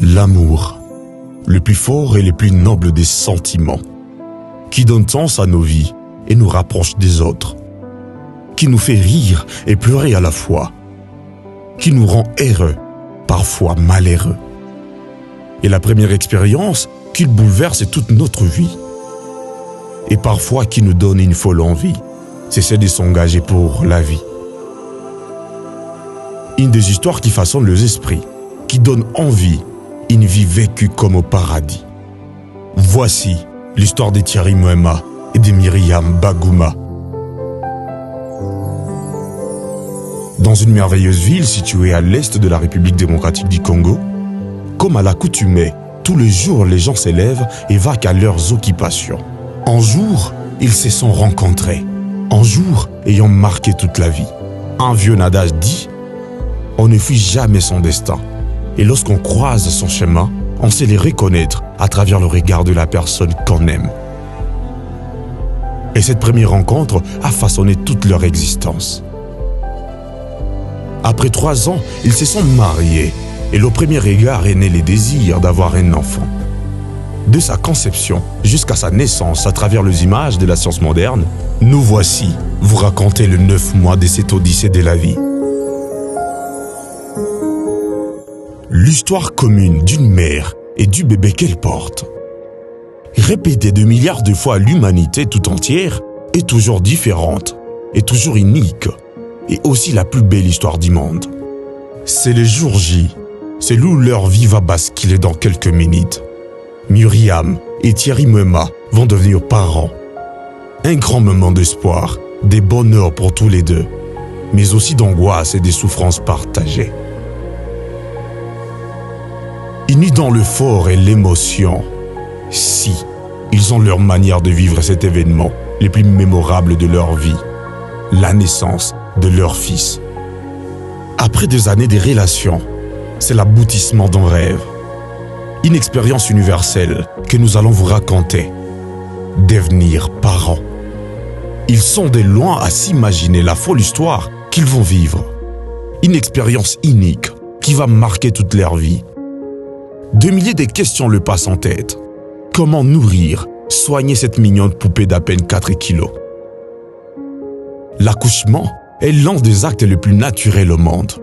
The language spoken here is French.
L'amour, le plus fort et le plus noble des sentiments, qui donne sens à nos vies et nous rapproche des autres, qui nous fait rire et pleurer à la fois, qui nous rend heureux, parfois malheureux. Et la première expérience qu'il bouleverse toute notre vie, et parfois qui nous donne une folle envie, c'est celle de s'engager pour la vie. Une des histoires qui façonnent les esprits, qui donne envie, une vie vécue comme au paradis. Voici l'histoire de Thierry Moema et de Myriam Baguma. Dans une merveilleuse ville située à l'est de la République démocratique du Congo, comme à l'accoutumée, tous les jours les gens s'élèvent et vaquent à leurs occupations. Un jour, ils se sont rencontrés. Un jour ayant marqué toute la vie. Un vieux adage dit « On ne fuit jamais son destin ». Et lorsqu'on croise son chemin, on sait les reconnaître à travers le regard de la personne qu'on aime. Et cette première rencontre a façonné toute leur existence. Après 3 ans, ils se sont mariés et le premier regard est né le désir d'avoir un enfant. De sa conception jusqu'à sa naissance à travers les images de la science moderne, nous voici vous raconter les 9 mois de cette odyssée de la vie. L'histoire commune d'une mère et du bébé qu'elle porte. Répétée de milliards de fois à l'humanité tout entière, est toujours différente, est toujours unique, et aussi la plus belle histoire du monde. C'est le jour J, c'est où leur vie va basculer dans quelques minutes. Myriam et Thierry Moema vont devenir parents. Un grand moment d'espoir, des bonheurs pour tous les deux, mais aussi d'angoisse et des souffrances partagées. Unis dans le fort et l'émotion, si ils ont leur manière de vivre cet événement le plus mémorable de leur vie, la naissance de leur fils. Après des années de relations, c'est l'aboutissement d'un rêve, une expérience universelle que nous allons vous raconter, devenir parents. Ils sont de loin à s'imaginer la folle histoire qu'ils vont vivre, une expérience unique qui va marquer toute leur vie. Des milliers de questions le passent en tête. Comment nourrir, soigner cette mignonne poupée d'à peine 4 kilos? L'accouchement est l'un des actes les plus naturels au monde.